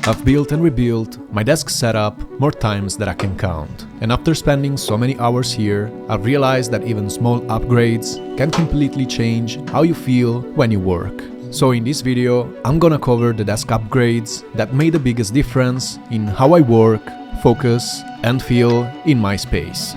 I've built and rebuilt my desk setup more times than I can count. And after spending so many hours here, I've realized that even small upgrades can completely change how you feel when you work. So in this video, I'm gonna cover the desk upgrades that made the biggest difference in how I work, focus, and feel in my space.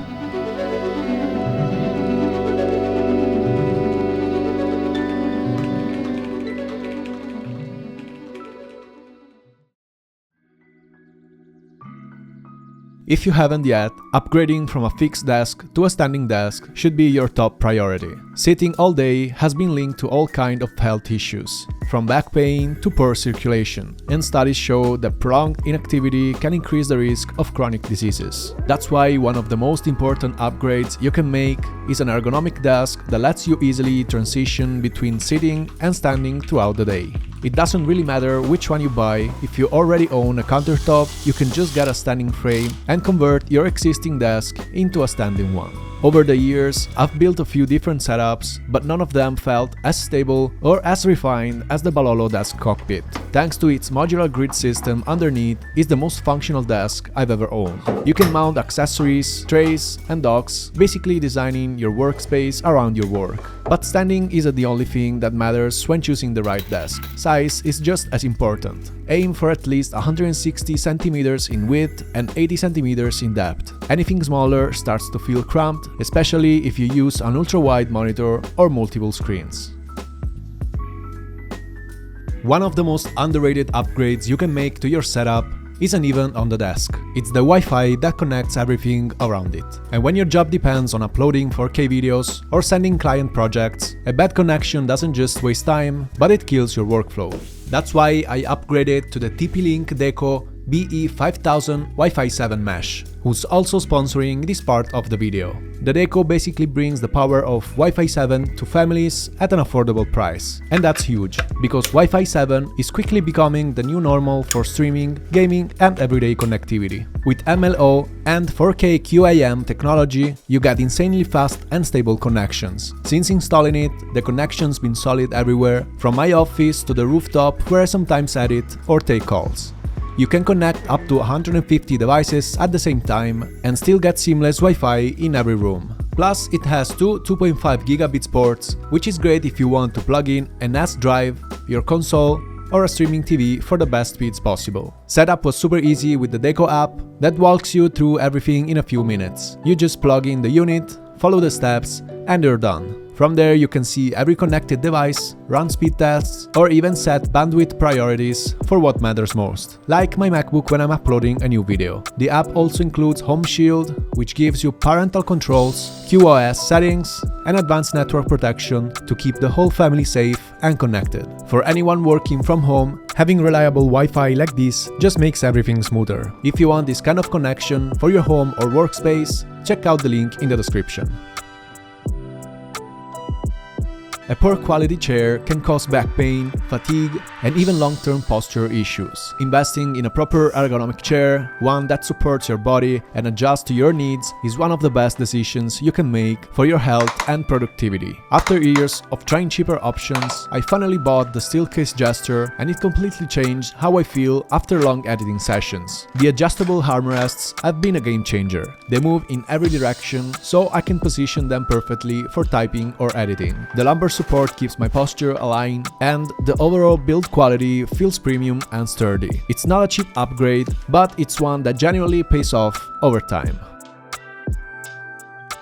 If you haven't yet, upgrading from a fixed desk to a standing desk should be your top priority. Sitting all day has been linked to all kinds of health issues, from back pain to poor circulation, and studies show that prolonged inactivity can increase the risk of chronic diseases. That's why one of the most important upgrades you can make is an ergonomic desk that lets you easily transition between sitting and standing throughout the day. It doesn't really matter which one you buy. If you already own a countertop, you can just get a standing frame and convert your existing desk into a standing one. Over the years, I've built a few different setups, but none of them felt as stable or as refined as the Balolo Desk Cockpit. Thanks to its modular grid system underneath, it's the most functional desk I've ever owned. You can mount accessories, trays, and docks, basically designing your workspace around your work. But standing isn't the only thing that matters when choosing the right desk. Size is just as important. Aim for at least 160 centimeters in width and 80 centimeters in depth. Anything smaller starts to feel cramped, especially if you use an ultra-wide monitor or multiple screens. One of the most underrated upgrades you can make to your setup isn't even on the desk. It's the Wi-Fi that connects everything around it. And when your job depends on uploading 4K videos or sending client projects, a bad connection doesn't just waste time, but it kills your workflow. That's why I upgraded to the TP-Link Deco BE5000 Wi-Fi 7 mesh, who's also sponsoring this part of the video. The Deco basically brings the power of Wi-Fi 7 to families at an affordable price. And that's huge, because Wi-Fi 7 is quickly becoming the new normal for streaming, gaming, and everyday connectivity. With MLO and 4K QAM technology, you get insanely fast and stable connections. Since installing it, the connection's been solid everywhere, from my office to the rooftop where I sometimes edit or take calls. You can connect up to 150 devices at the same time and still get seamless Wi-Fi in every room. Plus, it has two 2.5 gigabits ports, which is great if you want to plug in a NAS drive, your console, or a streaming TV for the best speeds possible. Setup was super easy with the Deco app that walks you through everything in a few minutes. You just plug in the unit, follow the steps, and you're done. From there, you can see every connected device, run speed tests, or even set bandwidth priorities for what matters most, like my MacBook when I'm uploading a new video. The app also includes Home Shield, which gives you parental controls, QoS settings, and advanced network protection to keep the whole family safe and connected. For anyone working from home, having reliable Wi-Fi like this just makes everything smoother. If you want this kind of connection for your home or workspace, check out the link in the description. A poor quality chair can cause back pain, fatigue, and even long-term posture issues. Investing in a proper ergonomic chair, one that supports your body and adjusts to your needs, is one of the best decisions you can make for your health and productivity. After years of trying cheaper options, I finally bought the Steelcase Gesture, and it completely changed how I feel after long editing sessions. The adjustable armrests have been a game changer. They move in every direction, so I can position them perfectly for typing or editing. The lumbar support keeps my posture aligned, and the overall build quality feels premium and sturdy. It's not a cheap upgrade, but it's one that genuinely pays off over time.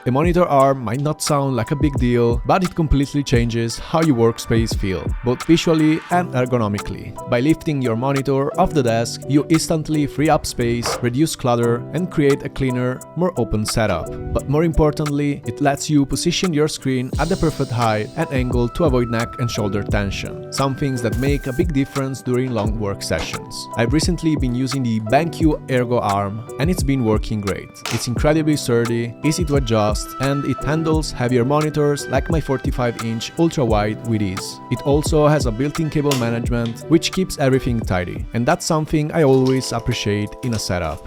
A monitor arm might not sound like a big deal, but it completely changes how your workspace feels, both visually and ergonomically. By lifting your monitor off the desk, you instantly free up space, reduce clutter, and create a cleaner, more open setup. But more importantly, it lets you position your screen at the perfect height and angle to avoid neck and shoulder tension, some things that make a big difference during long work sessions. I've recently been using the BenQ Ergo arm, and it's been working great. It's incredibly sturdy, easy to adjust, and it handles heavier monitors like my 45-inch ultra-wide with ease. It also has a built-in cable management, which keeps everything tidy, and that's something I always appreciate in a setup.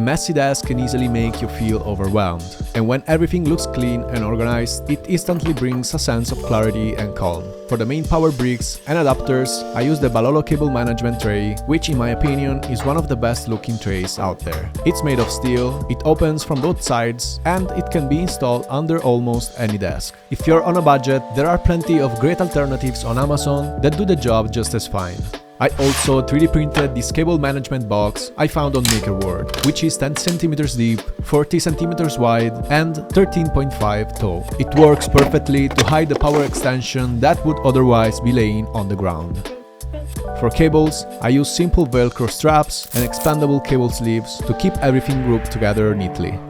A messy desk can easily make you feel overwhelmed, and when everything looks clean and organized, it instantly brings a sense of clarity and calm. For the main power bricks and adapters, I use the Balolo cable management tray, which in my opinion is one of the best looking trays out there. It's made of steel, it opens from both sides, and it can be installed under almost any desk. If you're on a budget, there are plenty of great alternatives on Amazon that do the job just as fine. I also 3D printed this cable management box I found on MakerWorld, which is 10 cm deep, 40 cm wide and 13.5 tall. It works perfectly to hide the power extension that would otherwise be laying on the ground. For cables, I use simple Velcro straps and expandable cable sleeves to keep everything grouped together neatly.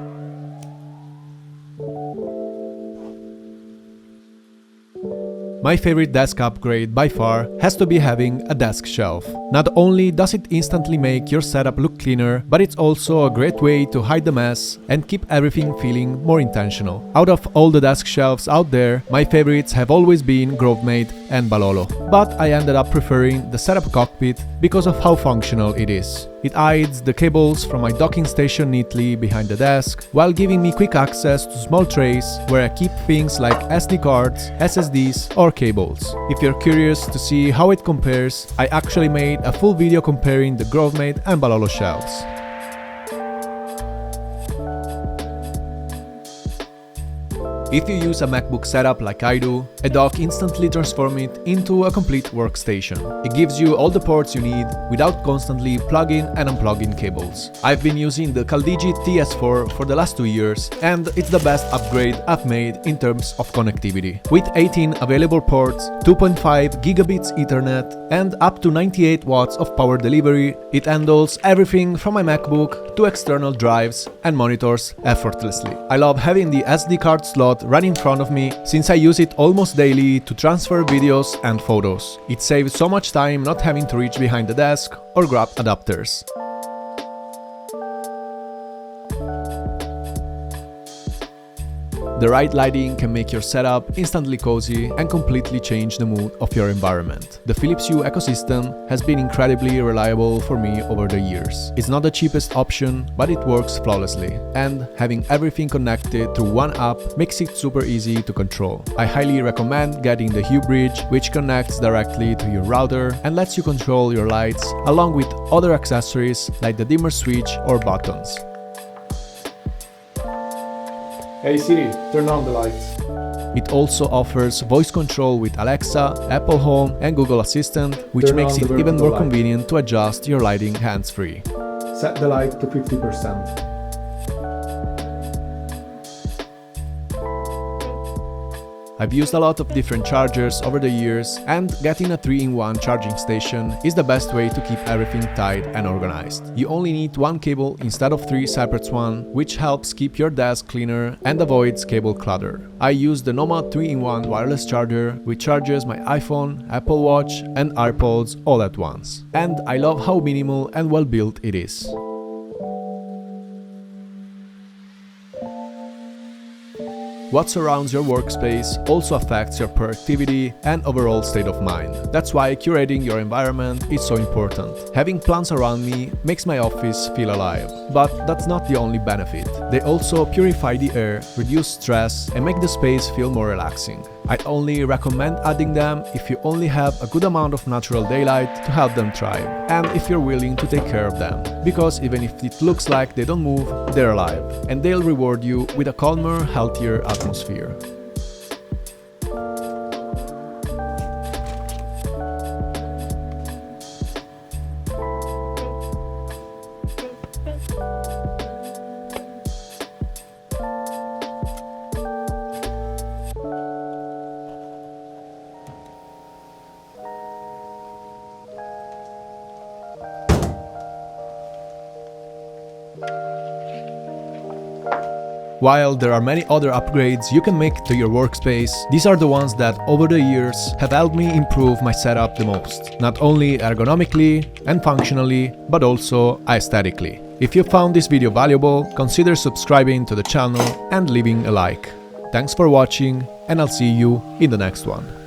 My favorite desk upgrade by far has to be having a desk shelf. Not only does it instantly make your setup look cleaner, but it's also a great way to hide the mess and keep everything feeling more intentional. Out of all the desk shelves out there, my favorites have always been Grovemate and Balolo. But I ended up preferring the setup cockpit because of how functional it is. It hides the cables from my docking station neatly behind the desk, while giving me quick access to small trays where I keep things like SD cards, SSDs or cables. If you're curious to see how it compares, I actually made a full video comparing the Grovemate and Balolo shelves. If you use a MacBook setup like I do, a dock instantly transforms it into a complete workstation. It gives you all the ports you need without constantly plugging and unplugging cables. I've been using the Caldigi TS4 for the last 2 years, and it's the best upgrade I've made in terms of connectivity. With 18 available ports, 2.5 gigabits Ethernet, and up to 98 watts of power delivery, it handles everything from my MacBook to external drives and monitors effortlessly. I love having the SD card slot right in front of me, since I use it almost daily to transfer videos and photos. It saves so much time not having to reach behind the desk or grab adapters. The right lighting can make your setup instantly cozy and completely change the mood of your environment. The Philips Hue ecosystem has been incredibly reliable for me over the years. It's not the cheapest option, but it works flawlessly, and having everything connected through one app makes it super easy to control. I highly recommend getting the Hue Bridge, which connects directly to your router and lets you control your lights along with other accessories like the dimmer switch or buttons. Hey Siri, turn on the lights. It also offers voice control with Alexa, Apple Home and Google Assistant, which makes it even more convenient to adjust your lighting hands-free. Set the light to 50%. I've used a lot of different chargers over the years, and getting a 3-in-1 charging station is the best way to keep everything tight and organized. You only need one cable instead of 3 separate ones, which helps keep your desk cleaner and avoids cable clutter. I use the Nomad 3-in-1 wireless charger, which charges my iPhone, Apple Watch and AirPods all at once. And I love how minimal and well built it is. What surrounds your workspace also affects your productivity and overall state of mind. That's why curating your environment is so important. Having plants around me makes my office feel alive. But that's not the only benefit. They also purify the air, reduce stress, and make the space feel more relaxing. I only recommend adding them if you only have a good amount of natural daylight to help them thrive, and if you're willing to take care of them. Because even if it looks like they don't move, they're alive, and they'll reward you with a calmer, healthier atmosphere. While there are many other upgrades you can make to your workspace, these are the ones that over the years have helped me improve my setup the most. Not only ergonomically and functionally, but also aesthetically. If you found this video valuable, consider subscribing to the channel and leaving a like. Thanks for watching, and I'll see you in the next one.